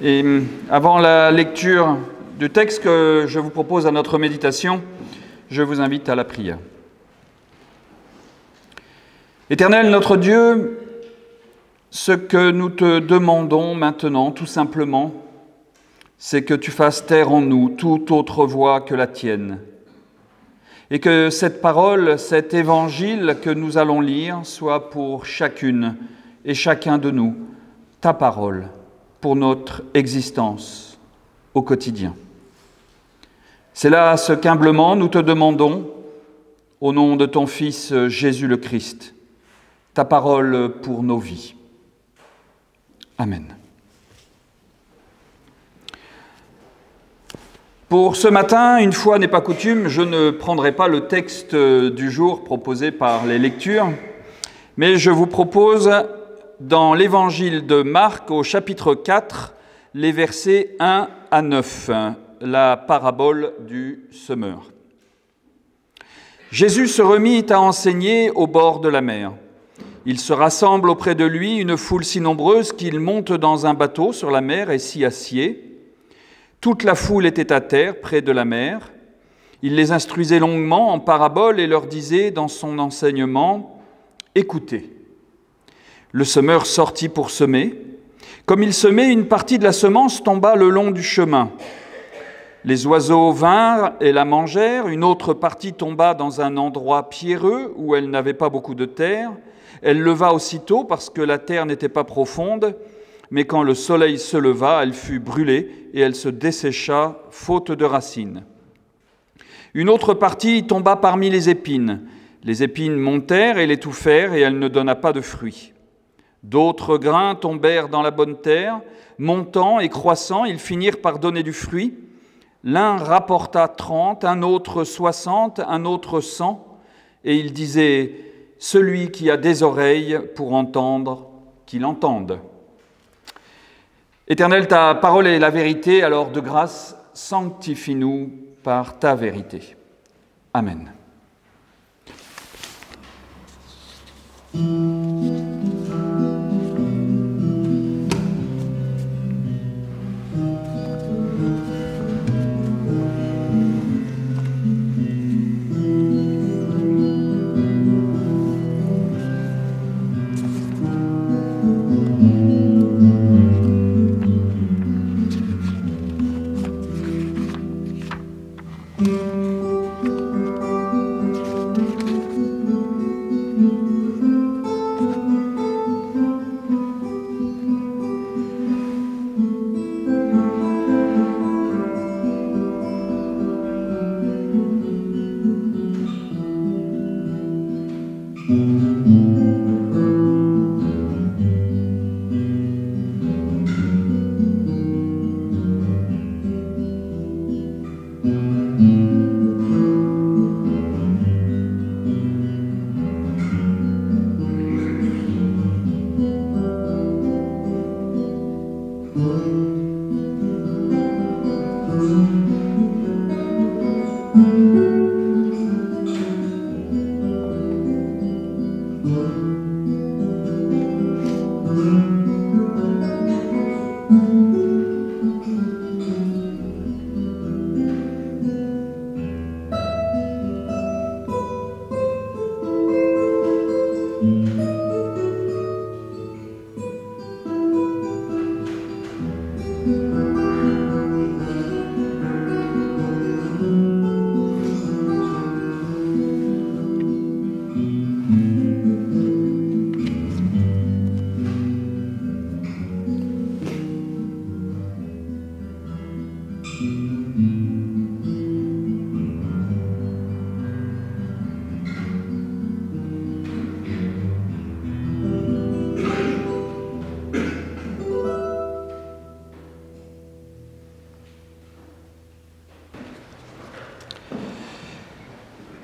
Et avant la lecture du texte que je vous propose à notre méditation, je vous invite à la prière. Éternel notre Dieu, ce que nous te demandons maintenant, tout simplement, c'est que tu fasses taire en nous toute autre voix que la tienne. Et que cette parole, cet évangile que nous allons lire, soit pour chacune et chacun de nous, ta parole, pour notre existence au quotidien. C'est là ce qu'humblement nous te demandons, au nom de ton Fils Jésus le Christ, ta parole pour nos vies. Amen. Pour ce matin, une fois n'est pas coutume, je ne prendrai pas le texte du jour proposé par les lectures, mais je vous propose dans l'évangile de Marc, au chapitre 4, les versets 1 à 9, la parabole du semeur. Jésus se remit à enseigner au bord de la mer. Il se rassemble auprès de lui une foule si nombreuse qu'il monte dans un bateau sur la mer et s'y assied. Toute la foule était à terre, près de la mer. Il les instruisait longuement en paraboles et leur disait dans son enseignement « Écoutez ». Le semeur sortit pour semer. Comme il semait, une partie de la semence tomba le long du chemin. Les oiseaux vinrent et la mangèrent. Une autre partie tomba dans un endroit pierreux où elle n'avait pas beaucoup de terre. Elle leva aussitôt parce que la terre n'était pas profonde. Mais quand le soleil se leva, elle fut brûlée et elle se dessécha, faute de racines. Une autre partie tomba parmi les épines. Les épines montèrent et l'étouffèrent et elle ne donna pas de fruits. D'autres grains tombèrent dans la bonne terre, montant et croissant, ils finirent par donner du fruit. L'un rapporta 30, un autre 60, un autre 100, et il disait « Celui qui a des oreilles pour entendre, qu'il entende. » Éternel, ta parole est la vérité, alors de grâce, sanctifie-nous par ta vérité. Amen.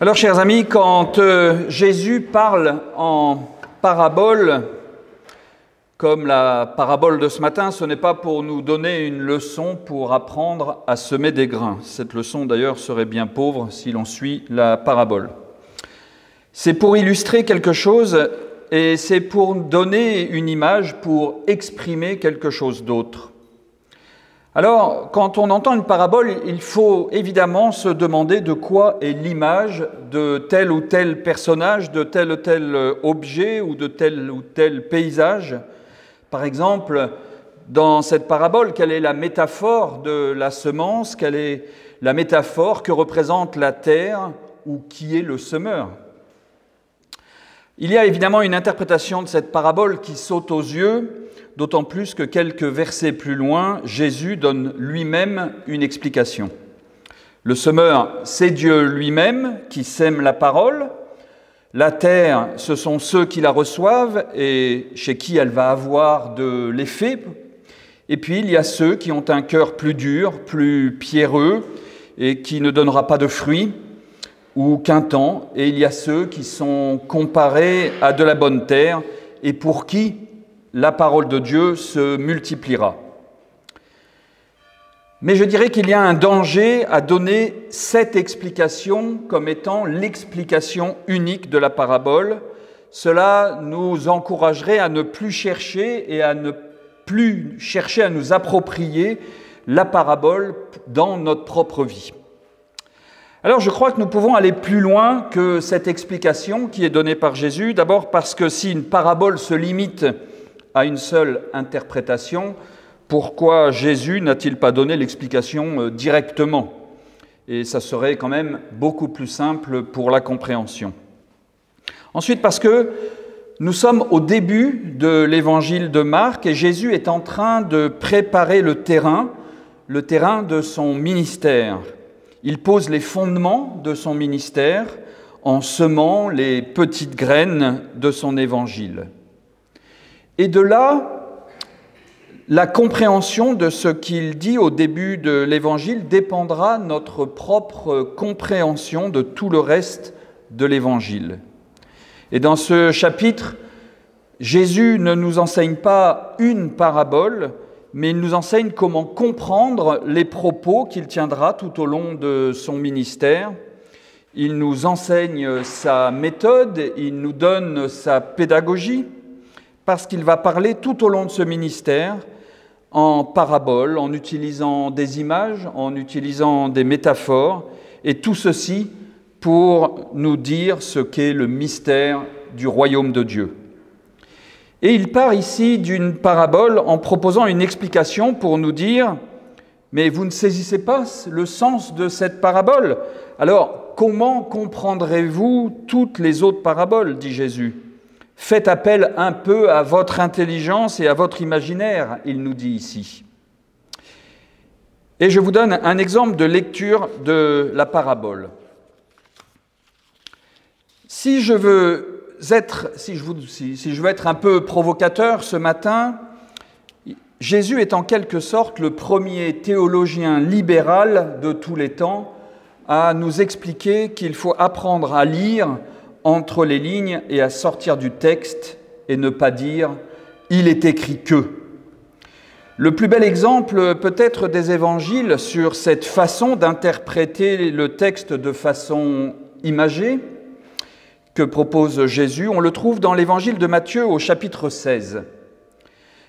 Alors, chers amis, quand Jésus parle en parabole, comme la parabole de ce matin, ce n'est pas pour nous donner une leçon pour apprendre à semer des grains. Cette leçon, d'ailleurs, serait bien pauvre si l'on suit la parabole. C'est pour illustrer quelque chose et c'est pour donner une image, pour exprimer quelque chose d'autre. Alors, quand on entend une parabole, il faut évidemment se demander de quoi est l'image de tel ou tel personnage, de tel ou tel objet ou de tel ou tel paysage. Par exemple, dans cette parabole, quelle est la métaphore de la semence? Quelle est la métaphore que représente la terre ou qui est le semeur? Il y a évidemment une interprétation de cette parabole qui saute aux yeux, d'autant plus que quelques versets plus loin, Jésus donne lui-même une explication. Le semeur, c'est Dieu lui-même qui sème la parole. La terre, ce sont ceux qui la reçoivent et chez qui elle va avoir de l'effet. Et puis, il y a ceux qui ont un cœur plus dur, plus pierreux et qui ne donnera pas de fruits ou qu'un temps. Et il y a ceux qui sont comparés à de la bonne terre et pour qui la parole de Dieu se multipliera. Mais je dirais qu'il y a un danger à donner cette explication comme étant l'explication unique de la parabole. Cela nous encouragerait à ne plus chercher et à ne plus chercher à nous approprier la parabole dans notre propre vie. Alors je crois que nous pouvons aller plus loin que cette explication qui est donnée par Jésus. D'abord parce que si une parabole se limite à une seule interprétation, pourquoi Jésus n'a-t-il pas donné l'explication directement? Et ça serait quand même beaucoup plus simple pour la compréhension. Ensuite, parce que nous sommes au début de l'évangile de Marc et Jésus est en train de préparer le terrain de son ministère. Il pose les fondements de son ministère en semant les petites graines de son évangile. Et de là, la compréhension de ce qu'il dit au début de l'Évangile dépendra de notre propre compréhension de tout le reste de l'Évangile. Et dans ce chapitre, Jésus ne nous enseigne pas une parabole, mais il nous enseigne comment comprendre les propos qu'il tiendra tout au long de son ministère. Il nous enseigne sa méthode, il nous donne sa pédagogie, parce qu'il va parler tout au long de ce ministère en paraboles, en utilisant des images, en utilisant des métaphores, et tout ceci pour nous dire ce qu'est le mystère du royaume de Dieu. Et il part ici d'une parabole en proposant une explication pour nous dire « Mais vous ne saisissez pas le sens de cette parabole. Alors, comment comprendrez-vous toutes les autres paraboles ?» dit Jésus. « Faites appel un peu à votre intelligence et à votre imaginaire, il nous dit ici. » Et je vous donne un exemple de lecture de la parabole. Si je veux être un peu provocateur ce matin, Jésus est en quelque sorte le premier théologien libéral de tous les temps à nous expliquer qu'il faut apprendre à lire entre les lignes et à sortir du texte et ne pas dire « il est écrit que ». Le plus bel exemple peut-être des évangiles sur cette façon d'interpréter le texte de façon imagée que propose Jésus, on le trouve dans l'évangile de Matthieu au chapitre 16.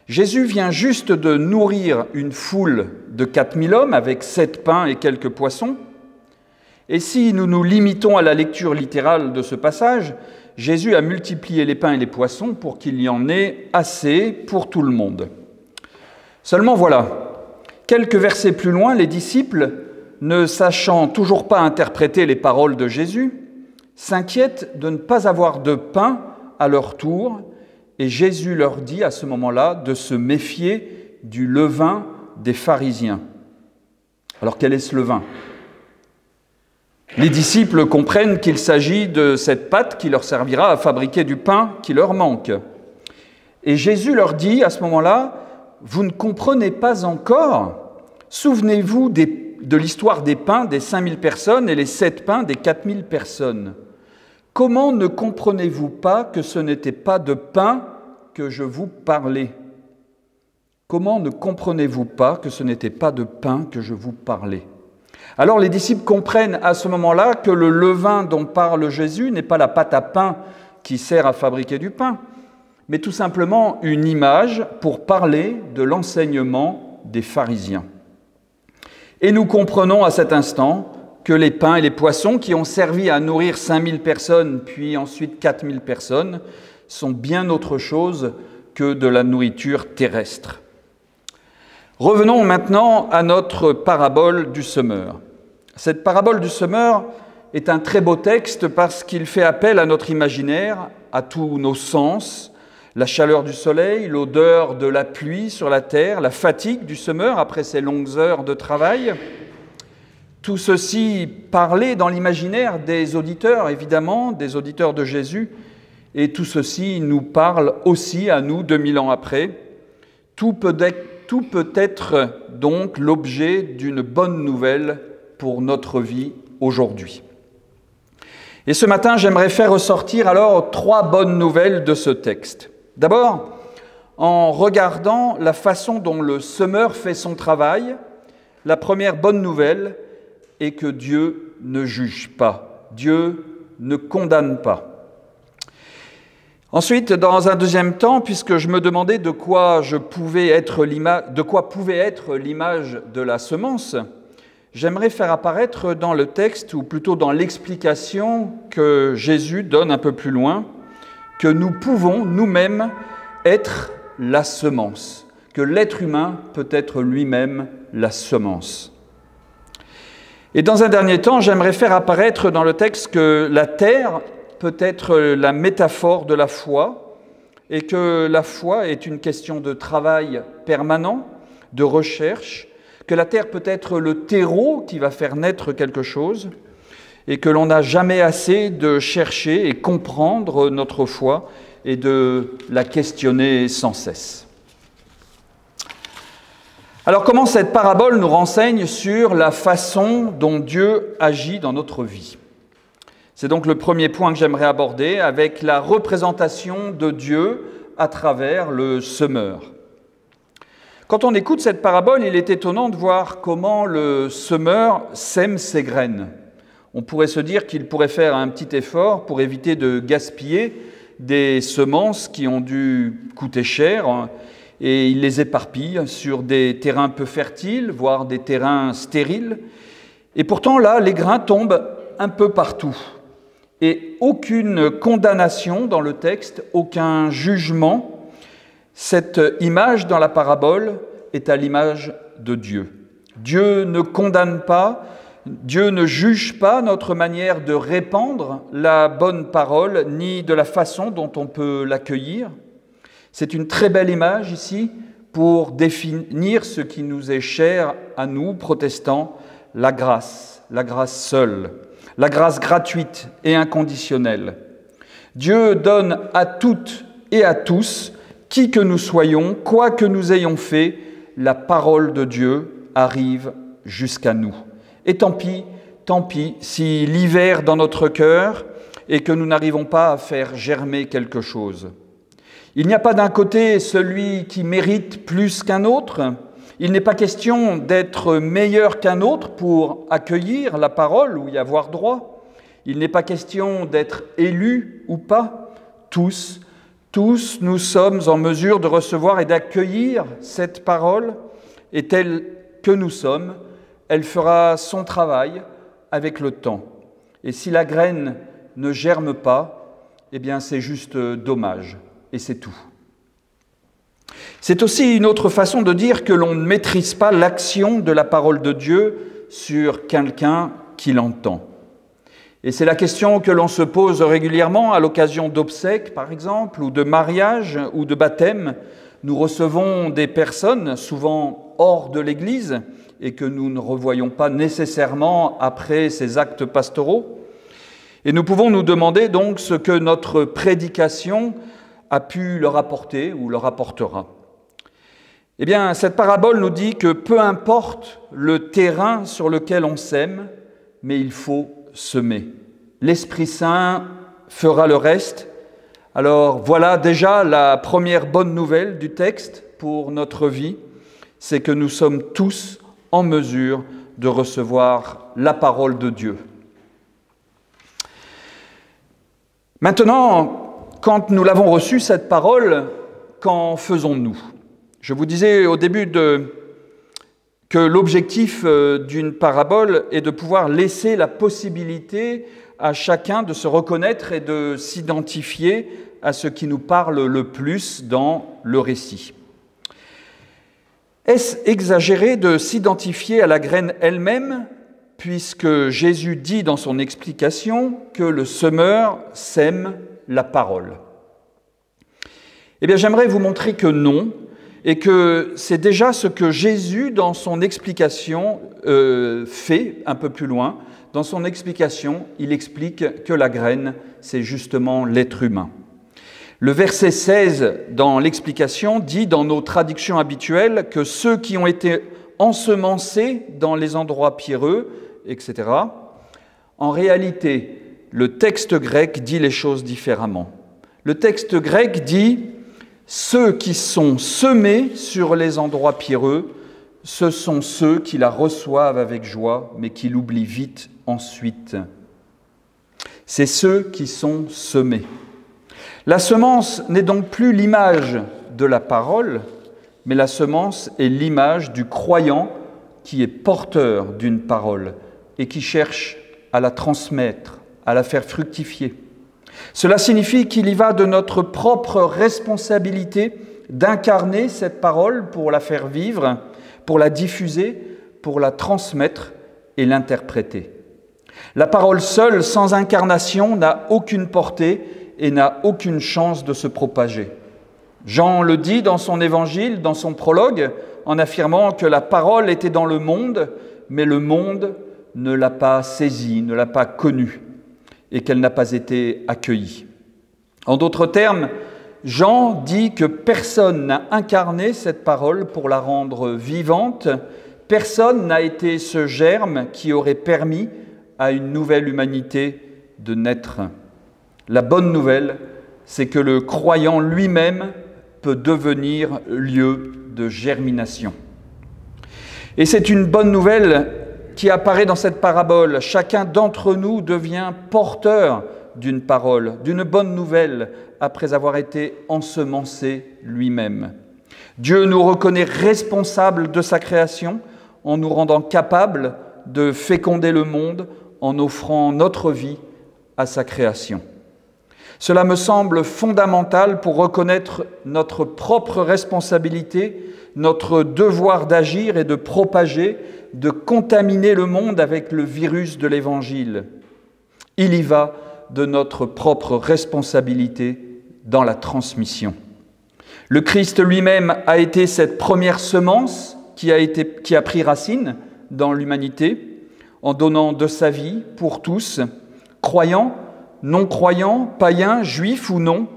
Jésus vient juste de nourrir une foule de 4000 hommes avec 7 pains et quelques poissons. Et si nous nous limitons à la lecture littérale de ce passage, Jésus a multiplié les pains et les poissons pour qu'il y en ait assez pour tout le monde. Seulement voilà, quelques versets plus loin, les disciples, ne sachant toujours pas interpréter les paroles de Jésus, s'inquiètent de ne pas avoir de pain à leur tour, et Jésus leur dit à ce moment-là de se méfier du levain des pharisiens. Alors quel est ce levain ? Les disciples comprennent qu'il s'agit de cette pâte qui leur servira à fabriquer du pain qui leur manque. Et Jésus leur dit à ce moment-là, « Vous ne comprenez pas encore ? Souvenez-vous des de l'histoire des pains des 5000 personnes et les 7 pains des 4000 personnes. Comment ne comprenez-vous pas que ce n'était pas de pain que je vous parlais ? Comment ne comprenez-vous pas que ce n'était pas de pain que je vous parlais ? Alors les disciples comprennent à ce moment-là que le levain dont parle Jésus n'est pas la pâte à pain qui sert à fabriquer du pain, mais tout simplement une image pour parler de l'enseignement des pharisiens. Et nous comprenons à cet instant que les pains et les poissons qui ont servi à nourrir 5000 personnes, puis ensuite 4000 personnes, sont bien autre chose que de la nourriture terrestre. Revenons maintenant à notre parabole du semeur. Cette parabole du semeur est un très beau texte parce qu'il fait appel à notre imaginaire, à tous nos sens, la chaleur du soleil, l'odeur de la pluie sur la terre, la fatigue du semeur après ses longues heures de travail. Tout ceci parlé dans l'imaginaire des auditeurs, évidemment, des auditeurs de Jésus, et tout ceci nous parle aussi à nous 2000 ans après. Tout peut être donc l'objet d'une bonne nouvelle pour notre vie aujourd'hui. Et ce matin, j'aimerais faire ressortir alors 3 bonnes nouvelles de ce texte. D'abord, en regardant la façon dont le semeur fait son travail, la première bonne nouvelle est que Dieu ne juge pas, Dieu ne condamne pas. Ensuite, dans un deuxième temps, puisque je me demandais de quoi pouvait être l'image de la semence, j'aimerais faire apparaître dans le texte, ou plutôt dans l'explication que Jésus donne un peu plus loin, que nous pouvons nous-mêmes être la semence, que l'être humain peut être lui-même la semence. Et dans un dernier temps, j'aimerais faire apparaître dans le texte que la terre peut être la métaphore de la foi et que la foi est une question de travail permanent, de recherche, que la terre peut être le terreau qui va faire naître quelque chose et que l'on n'a jamais assez de chercher et comprendre notre foi et de la questionner sans cesse. Alors comment cette parabole nous renseigne sur la façon dont Dieu agit dans notre vie ? C'est donc le premier point que j'aimerais aborder avec la représentation de Dieu à travers le semeur. Quand on écoute cette parabole, il est étonnant de voir comment le semeur sème ses graines. On pourrait se dire qu'il pourrait faire un petit effort pour éviter de gaspiller des semences qui ont dû coûter cher, et il les éparpille sur des terrains peu fertiles, voire des terrains stériles. Et pourtant, là, les grains tombent un peu partout. Et aucune condamnation dans le texte, aucun jugement. Cette image dans la parabole est à l'image de Dieu. Dieu ne condamne pas, Dieu ne juge pas notre manière de répandre la bonne parole, ni de la façon dont on peut l'accueillir. C'est une très belle image ici pour définir ce qui nous est cher à nous, protestants, la grâce seule, la grâce gratuite et inconditionnelle. Dieu donne à toutes et à tous, qui que nous soyons, quoi que nous ayons fait, la parole de Dieu arrive jusqu'à nous. Et tant pis si l'hiver dans notre cœur et que nous n'arrivons pas à faire germer quelque chose. Il n'y a pas d'un côté celui qui mérite plus qu'un autre. Il n'est pas question d'être meilleur qu'un autre pour accueillir la parole ou y avoir droit. Il n'est pas question d'être élu ou pas. Tous, nous sommes en mesure de recevoir et d'accueillir cette parole, et telle que nous sommes, elle fera son travail avec le temps. Et si la graine ne germe pas, eh bien c'est juste dommage, et c'est tout. C'est aussi une autre façon de dire que l'on ne maîtrise pas l'action de la parole de Dieu sur quelqu'un qui l'entend. Et c'est la question que l'on se pose régulièrement à l'occasion d'obsèques, par exemple, ou de mariage, ou de baptême. Nous recevons des personnes, souvent hors de l'Église, et que nous ne revoyons pas nécessairement après ces actes pastoraux. Et nous pouvons nous demander donc ce que notre prédication a pu leur apporter ou leur apportera. Eh bien, cette parabole nous dit que peu importe le terrain sur lequel on sème, mais il faut semer. L'Esprit Saint fera le reste. Alors voilà déjà la première bonne nouvelle du texte pour notre vie, c'est que nous sommes tous en mesure de recevoir la parole de Dieu. Maintenant, quand nous l'avons reçue, cette parole, qu'en faisons-nous ? Je vous disais au début que l'objectif d'une parabole est de pouvoir laisser la possibilité à chacun de se reconnaître et de s'identifier à ce qui nous parle le plus dans le récit. Est-ce exagéré de s'identifier à la graine elle-même, puisque Jésus dit dans son explication que le semeur sème la parole ? Eh bien, j'aimerais vous montrer que non, et que c'est déjà ce que Jésus, dans son explication, fait un peu plus loin. Dans son explication, il explique que la graine, c'est justement l'être humain. Le verset 16, dans l'explication, dit dans nos traductions habituelles que ceux qui ont été ensemencés dans les endroits pierreux, etc. En réalité, le texte grec dit les choses différemment. Le texte grec dit « ceux qui sont semés sur les endroits pierreux, ce sont ceux qui la reçoivent avec joie, mais qui l'oublient vite ensuite. » C'est ceux qui sont semés. La semence n'est donc plus l'image de la parole, mais la semence est l'image du croyant qui est porteur d'une parole et qui cherche à la transmettre, à la faire fructifier. Cela signifie qu'il y va de notre propre responsabilité d'incarner cette parole pour la faire vivre, pour la diffuser, pour la transmettre et l'interpréter. La parole seule, sans incarnation, n'a aucune portée et n'a aucune chance de se propager. Jean le dit dans son évangile, dans son prologue, en affirmant que la parole était dans le monde, mais le monde ne l'a pas saisie, ne l'a pas connue, et qu'elle n'a pas été accueillie. En d'autres termes, Jean dit que personne n'a incarné cette parole pour la rendre vivante, personne n'a été ce germe qui aurait permis à une nouvelle humanité de naître. La bonne nouvelle, c'est que le croyant lui-même peut devenir lieu de germination. Et c'est une bonne nouvelle qui apparaît dans cette parabole. Chacun d'entre nous devient porteur d'une parole, d'une bonne nouvelle, après avoir été ensemencé lui-même. Dieu nous reconnaît responsables de sa création en nous rendant capables de féconder le monde en offrant notre vie à sa création. Cela me semble fondamental pour reconnaître notre propre responsabilité, notre devoir d'agir et de propager, de contaminer le monde avec le virus de l'Évangile. Il y va de notre propre responsabilité dans la transmission. Le Christ lui-même a été cette première semence qui a pris racine dans l'humanité en donnant de sa vie pour tous, croyants, non-croyants, païens, juifs ou non,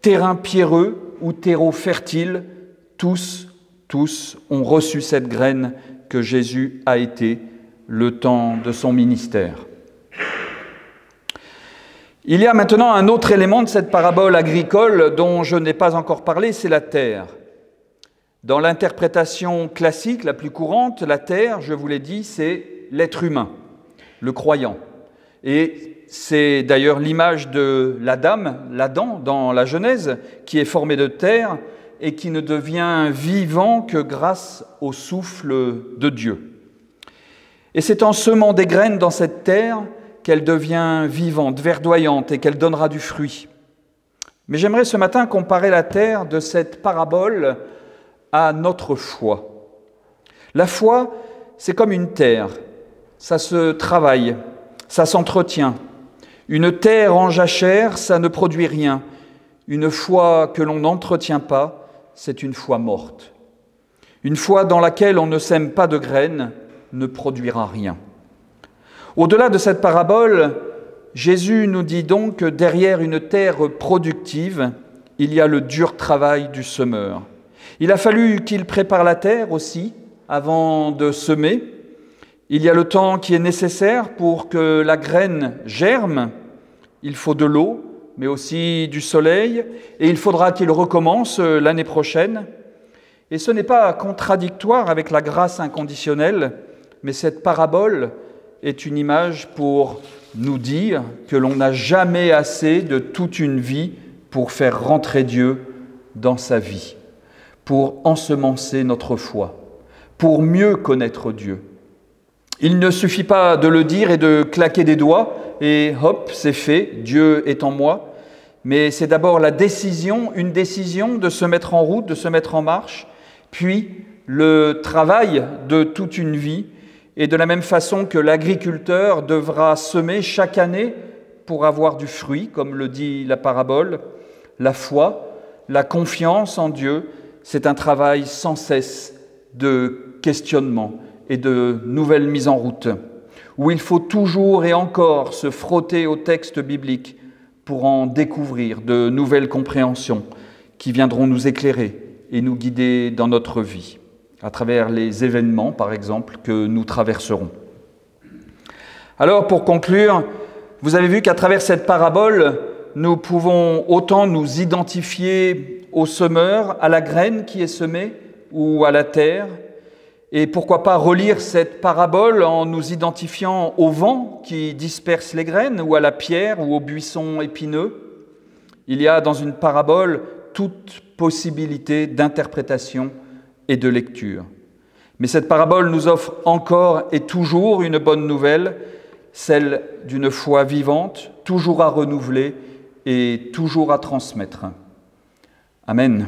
terrain pierreux ou terreau fertile, tous ont reçu cette graine que Jésus a été le temps de son ministère. Il y a maintenant un autre élément de cette parabole agricole dont je n'ai pas encore parlé, c'est la terre. Dans l'interprétation classique la plus courante, la terre, je vous l'ai dit, c'est l'être humain, le croyant. Et c'est d'ailleurs l'image de l'Adam dans la Genèse, qui est formé de terre et qui ne devient vivant que grâce au souffle de Dieu. Et c'est en semant des graines dans cette terre qu'elle devient vivante, verdoyante et qu'elle donnera du fruit. Mais j'aimerais ce matin comparer la terre de cette parabole à notre foi. La foi, c'est comme une terre, ça se travaille, ça s'entretient. Une terre en jachère, ça ne produit rien. Une foi que l'on n'entretient pas, c'est une foi morte. Une foi dans laquelle on ne sème pas de graines ne produira rien. Au-delà de cette parabole, Jésus nous dit donc que derrière une terre productive, il y a le dur travail du semeur. Il a fallu qu'il prépare la terre aussi avant de semer. Il y a le temps qui est nécessaire pour que la graine germe. Il faut de l'eau, mais aussi du soleil, et il faudra qu'il recommence l'année prochaine. Et ce n'est pas contradictoire avec la grâce inconditionnelle, mais cette parabole est une image pour nous dire que l'on n'a jamais assez de toute une vie pour faire rentrer Dieu dans sa vie, pour ensemencer notre foi, pour mieux connaître Dieu. Il ne suffit pas de le dire et de claquer des doigts et hop, c'est fait, Dieu est en moi, mais c'est d'abord une décision de se mettre en route, de se mettre en marche, puis le travail de toute une vie, et de la même façon que l'agriculteur devra semer chaque année pour avoir du fruit, comme le dit la parabole, la foi, la confiance en Dieu, c'est un travail sans cesse de questionnement et de nouvelles mises en route, où il faut toujours et encore se frotter au texte biblique pour en découvrir de nouvelles compréhensions qui viendront nous éclairer et nous guider dans notre vie, à travers les événements, par exemple, que nous traverserons. Alors, pour conclure, vous avez vu qu'à travers cette parabole, nous pouvons autant nous identifier au semeur, à la graine qui est semée ou à la terre, et pourquoi pas relire cette parabole en nous identifiant au vent qui disperse les graines, ou à la pierre, ou aux buissons épineux. Il y a dans une parabole toute possibilité d'interprétation et de lecture. Mais cette parabole nous offre encore et toujours une bonne nouvelle, celle d'une foi vivante, toujours à renouveler et toujours à transmettre. Amen.